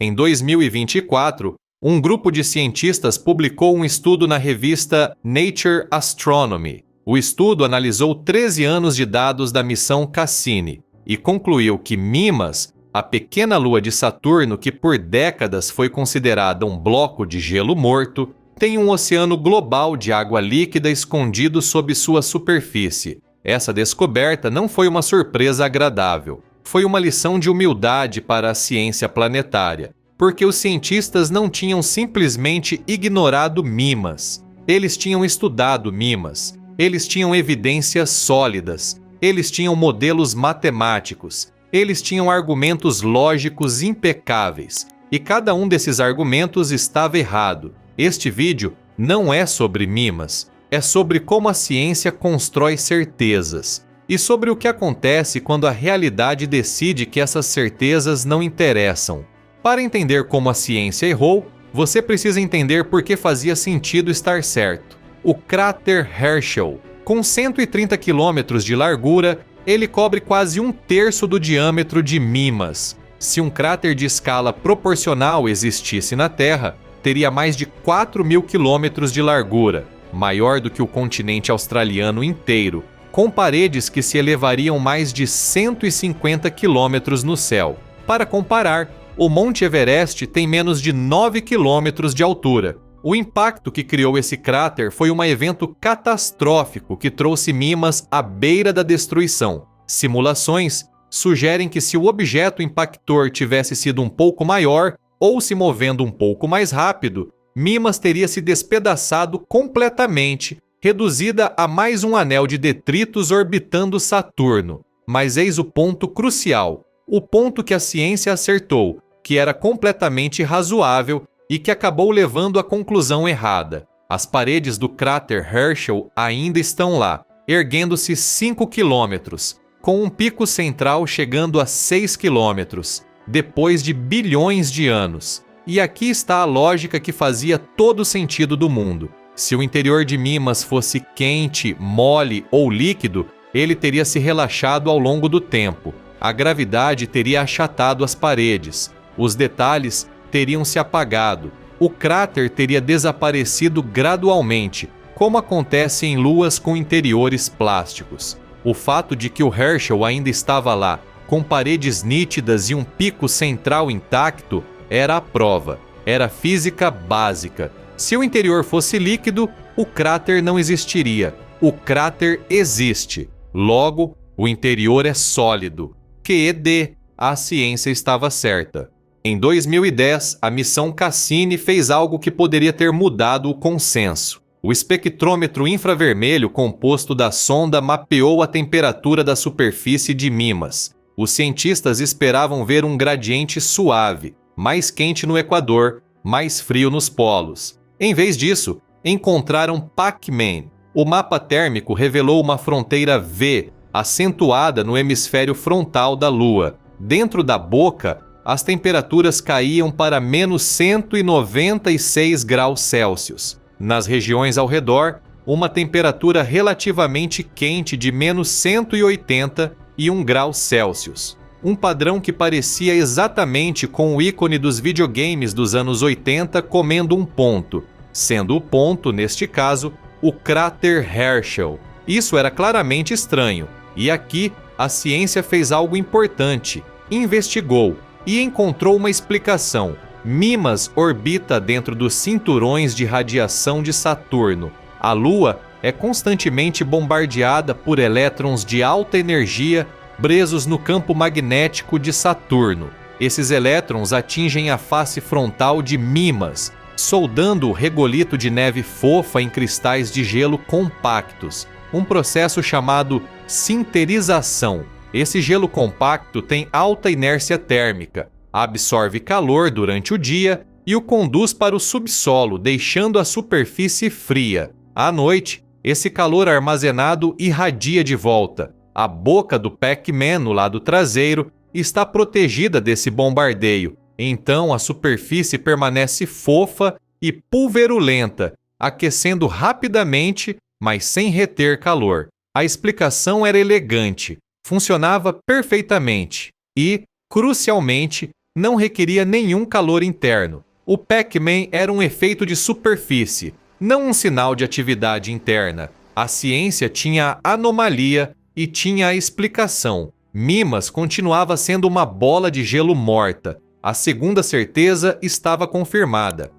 Em 2024, um grupo de cientistas publicou um estudo na revista Nature Astronomy. O estudo analisou 13 anos de dados da missão Cassini e concluiu que Mimas, a pequena lua de Saturno que por décadas foi considerada um bloco de gelo morto, tem um oceano global de água líquida escondido sob sua superfície. Essa descoberta não foi uma surpresa agradável. Foi uma lição de humildade para a ciência planetária, porque os cientistas não tinham simplesmente ignorado Mimas. Eles tinham estudado Mimas. Eles tinham evidências sólidas. Eles tinham modelos matemáticos. Eles tinham argumentos lógicos impecáveis. E cada um desses argumentos estava errado. Este vídeo não é sobre Mimas. É sobre como a ciência constrói certezas. E sobre o que acontece quando a realidade decide que essas certezas não interessam. Para entender como a ciência errou, você precisa entender por que fazia sentido estar certo. O cráter Herschel, com 130 quilômetros de largura, ele cobre quase um terço do diâmetro de Mimas. Se um cráter de escala proporcional existisse na Terra, teria mais de 4.000 quilômetros de largura, maior do que o continente australiano inteiro, com paredes que se elevariam mais de 150 quilômetros no céu. Para comparar, o Monte Everest tem menos de 9 quilômetros de altura. O impacto que criou esse cráter foi um evento catastrófico que trouxe Mimas à beira da destruição. Simulações sugerem que se o objeto impactor tivesse sido um pouco maior ou se movendo um pouco mais rápido, Mimas teria se despedaçado completamente, reduzida a mais um anel de detritos orbitando Saturno. Mas eis o ponto crucial, o ponto que a ciência acertou, que era completamente razoável e que acabou levando à conclusão errada. As paredes do cráter Herschel ainda estão lá, erguendo-se 5 quilômetros, com um pico central chegando a 6 quilômetros, depois de bilhões de anos. E aqui está a lógica que fazia todo o sentido do mundo. Se o interior de Mimas fosse quente, mole ou líquido, ele teria se relaxado ao longo do tempo. A gravidade teria achatado as paredes. Os detalhes teriam se apagado. O cráter teria desaparecido gradualmente, como acontece em luas com interiores plásticos. O fato de que o Herschel ainda estava lá, com paredes nítidas e um pico central intacto, era a prova. Era física básica. Se o interior fosse líquido, o cráter não existiria. O cráter existe. Logo, o interior é sólido. QED, a ciência estava certa. Em 2010, a missão Cassini fez algo que poderia ter mudado o consenso. O espectrômetro infravermelho composto da sonda mapeou a temperatura da superfície de Mimas. Os cientistas esperavam ver um gradiente suave, mais quente no Equador, mais frio nos polos. Em vez disso, encontraram Pac-Man. O mapa térmico revelou uma fronteira V, acentuada no hemisfério frontal da Lua. Dentro da boca, as temperaturas caíam para menos 196 graus Celsius. Nas regiões ao redor, uma temperatura relativamente quente de menos 181 graus Celsius. Um padrão que parecia exatamente com o ícone dos videogames dos anos 80 comendo um ponto, sendo o ponto, neste caso, o cráter Herschel. Isso era claramente estranho, e aqui a ciência fez algo importante, investigou e encontrou uma explicação. Mimas orbita dentro dos cinturões de radiação de Saturno. A Lua é constantemente bombardeada por elétrons de alta energia presos no campo magnético de Saturno. Esses elétrons atingem a face frontal de Mimas, soldando o regolito de neve fofa em cristais de gelo compactos, um processo chamado sinterização. Esse gelo compacto tem alta inércia térmica, absorve calor durante o dia e o conduz para o subsolo, deixando a superfície fria. À noite, esse calor armazenado irradia de volta. A boca do Pac-Man no lado traseiro está protegida desse bombardeio, então a superfície permanece fofa e pulverulenta, aquecendo rapidamente, mas sem reter calor. A explicação era elegante, funcionava perfeitamente e, crucialmente, não requeria nenhum calor interno. O Pac-Man era um efeito de superfície, não um sinal de atividade interna. A ciência tinha a anomalia e tinha a explicação. Mimas continuava sendo uma bola de gelo morta. A segunda certeza estava confirmada.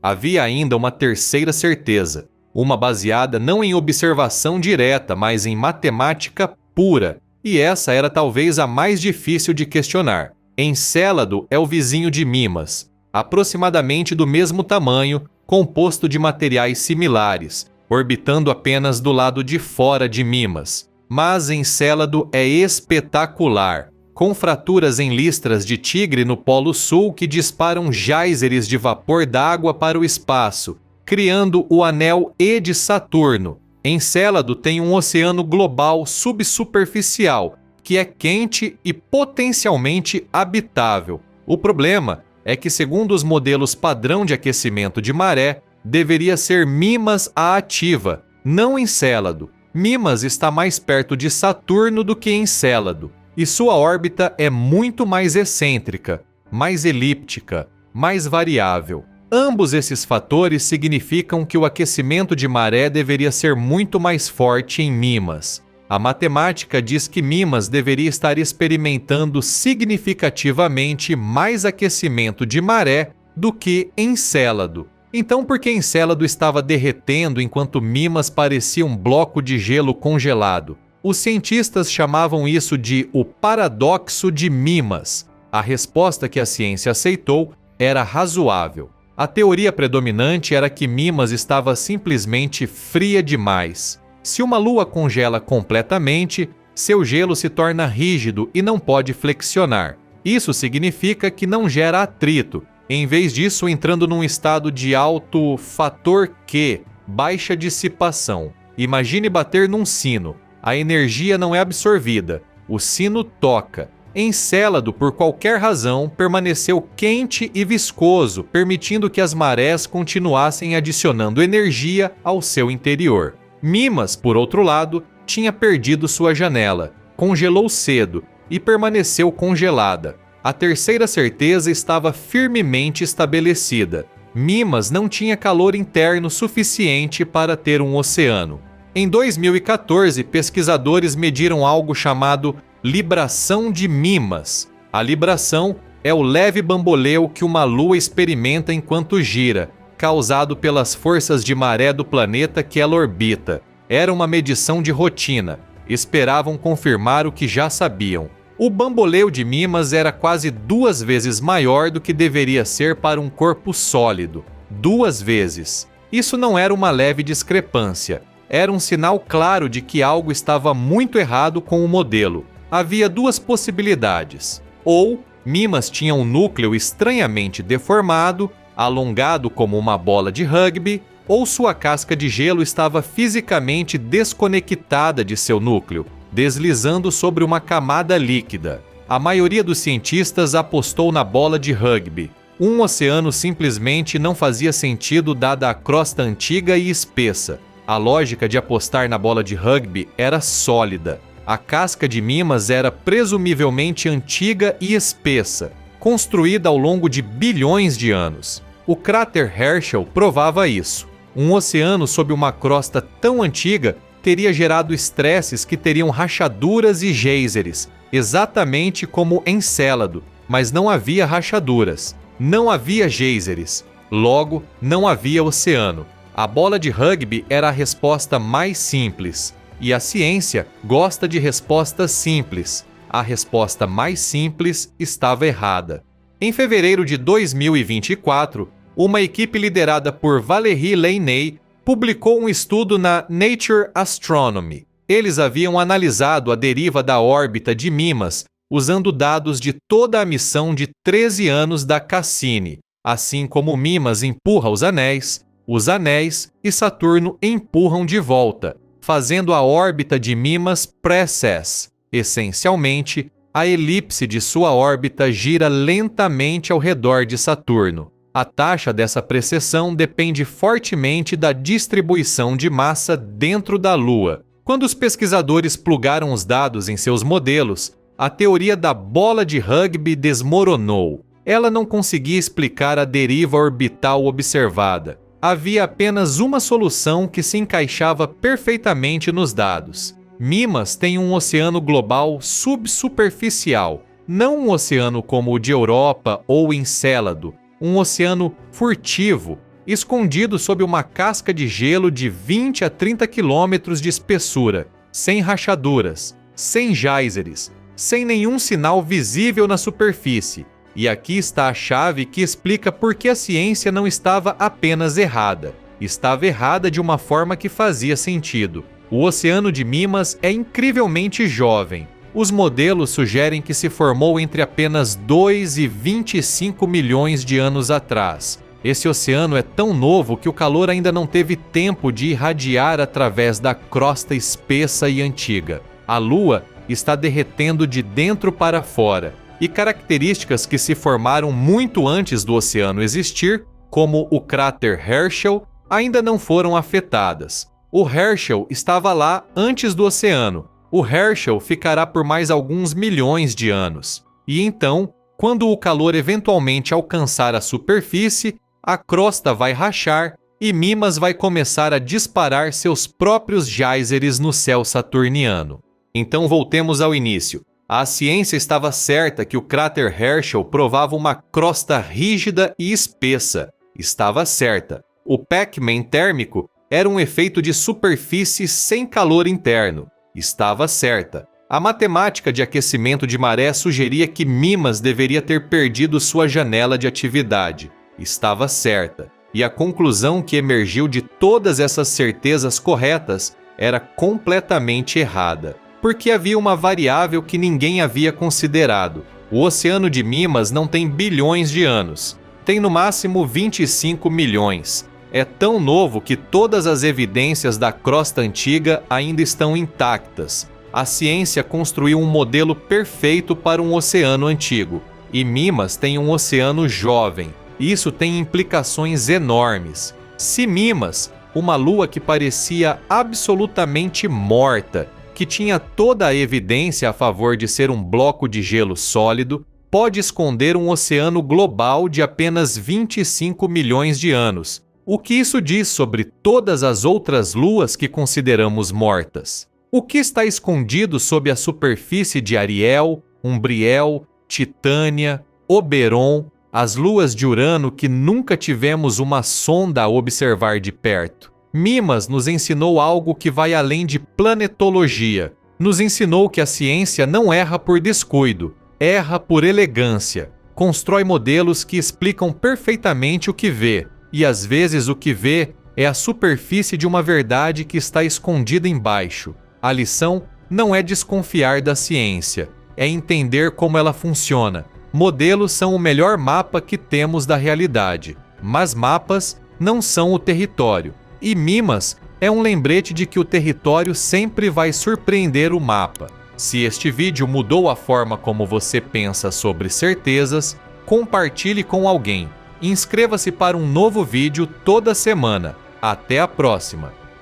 Havia ainda uma terceira certeza, uma baseada não em observação direta, mas em matemática pura, e essa era talvez a mais difícil de questionar. Encélado é o vizinho de Mimas, aproximadamente do mesmo tamanho, composto de materiais similares, orbitando apenas do lado de fora de Mimas. Mas Encélado é espetacular, com fraturas em listras de tigre no Polo Sul que disparam geysers de vapor d'água para o espaço, criando o anel E de Saturno. Encélado tem um oceano global subsuperficial, que é quente e potencialmente habitável. O problema é que, segundo os modelos padrão de aquecimento de maré, deveria ser Mimas a ativa, não Encélado. Mimas está mais perto de Saturno do que Encélado, e sua órbita é muito mais excêntrica, mais elíptica, mais variável. Ambos esses fatores significam que o aquecimento de maré deveria ser muito mais forte em Mimas. A matemática diz que Mimas deveria estar experimentando significativamente mais aquecimento de maré do que Encélado. Então, por que Encélado estava derretendo enquanto Mimas parecia um bloco de gelo congelado? Os cientistas chamavam isso de o paradoxo de Mimas. A resposta que a ciência aceitou era razoável. A teoria predominante era que Mimas estava simplesmente fria demais. Se uma lua congela completamente, seu gelo se torna rígido e não pode flexionar. Isso significa que não gera atrito, em vez disso entrando num estado de alto fator Q, baixa dissipação. Imagine bater num sino. A energia não é absorvida, o sino toca. Encélado, por qualquer razão, permaneceu quente e viscoso, permitindo que as marés continuassem adicionando energia ao seu interior. Mimas, por outro lado, tinha perdido sua janela, congelou cedo e permaneceu congelada. A terceira certeza estava firmemente estabelecida. Mimas não tinha calor interno suficiente para ter um oceano. Em 2014, pesquisadores mediram algo chamado libração de Mimas. A libração é o leve bamboleio que uma lua experimenta enquanto gira, causado pelas forças de maré do planeta que ela orbita. Era uma medição de rotina. Esperavam confirmar o que já sabiam. O bamboleio de Mimas era quase 2 vezes maior do que deveria ser para um corpo sólido. 2 vezes. Isso não era uma leve discrepância. Era um sinal claro de que algo estava muito errado com o modelo. Havia 2 possibilidades. Ou Mimas tinha um núcleo estranhamente deformado, alongado como uma bola de rugby, ou sua casca de gelo estava fisicamente desconectada de seu núcleo, deslizando sobre uma camada líquida. A maioria dos cientistas apostou na bola de rugby. Um oceano simplesmente não fazia sentido dada a crosta antiga e espessa. A lógica de apostar na bola de rugby era sólida. A casca de Mimas era presumivelmente antiga e espessa, construída ao longo de bilhões de anos. O cráter Herschel provava isso. Um oceano sob uma crosta tão antiga teria gerado estresses que teriam rachaduras e geysers, exatamente como Encélado, mas não havia rachaduras, não havia geysers, logo não havia oceano. A bola de rugby era a resposta mais simples, e a ciência gosta de respostas simples. A resposta mais simples estava errada. Em fevereiro de 2024, uma equipe liderada por Valérie Lainey publicou um estudo na Nature Astronomy. Eles haviam analisado a deriva da órbita de Mimas usando dados de toda a missão de 13 anos da Cassini, assim como Mimas empurra os anéis e Saturno empurram de volta, fazendo a órbita de Mimas precess. Essencialmente, a elipse de sua órbita gira lentamente ao redor de Saturno. A taxa dessa precessão depende fortemente da distribuição de massa dentro da Lua. Quando os pesquisadores plugaram os dados em seus modelos, A teoria da bola de rugby desmoronou. Ela não conseguia explicar a deriva orbital observada. Havia apenas uma solução que se encaixava perfeitamente nos dados. Mimas tem um oceano global subsuperficial, não um oceano como o de Europa ou Encélado, um oceano furtivo, escondido sob uma casca de gelo de 20 a 30 quilômetros de espessura, sem rachaduras, sem geysers, sem nenhum sinal visível na superfície. E aqui está a chave que explica por que a ciência não estava apenas errada. Estava errada de uma forma que fazia sentido. O Oceano de Mimas é incrivelmente jovem. Os modelos sugerem que se formou entre apenas 2 e 25 milhões de anos atrás. Esse oceano é tão novo que o calor ainda não teve tempo de irradiar através da crosta espessa e antiga. A Lua está derretendo de dentro para fora, e características que se formaram muito antes do oceano existir, como o cráter Herschel, ainda não foram afetadas. O Herschel estava lá antes do oceano. O Herschel ficará por mais alguns milhões de anos. E então, quando o calor eventualmente alcançar a superfície, a crosta vai rachar e Mimas vai começar a disparar seus próprios geysers no céu saturniano. Então voltemos ao início. A ciência estava certa que o cráter Herschel provava uma crosta rígida e espessa. Estava certa. O Pac-Man térmico era um efeito de superfície sem calor interno. Estava certa. A matemática de aquecimento de maré sugeria que Mimas deveria ter perdido sua janela de atividade. Estava certa. E a conclusão que emergiu de todas essas certezas corretas era completamente errada. Porque havia uma variável que ninguém havia considerado. O Oceano de Mimas não tem bilhões de anos. Tem no máximo 25 milhões. É tão novo que todas as evidências da crosta antiga ainda estão intactas. A ciência construiu um modelo perfeito para um oceano antigo. E Mimas tem um oceano jovem. Isso tem implicações enormes. Se Mimas, uma lua que parecia absolutamente morta, que tinha toda a evidência a favor de ser um bloco de gelo sólido, pode esconder um oceano global de apenas 25 milhões de anos. O que isso diz sobre todas as outras luas que consideramos mortas? O que está escondido sob a superfície de Ariel, Umbriel, Titânia, Oberon, as luas de Urano que nunca tivemos uma sonda a observar de perto? Mimas nos ensinou algo que vai além de planetologia. Nos ensinou que a ciência não erra por descuido, erra por elegância. Constrói modelos que explicam perfeitamente o que vê, e às vezes o que vê é a superfície de uma verdade que está escondida embaixo. A lição não é desconfiar da ciência, é entender como ela funciona. Modelos são o melhor mapa que temos da realidade, mas mapas não são o território. E Mimas é um lembrete de que o território sempre vai surpreender o mapa. Se este vídeo mudou a forma como você pensa sobre certezas, compartilhe com alguém. Inscreva-se para um novo vídeo toda semana. Até a próxima!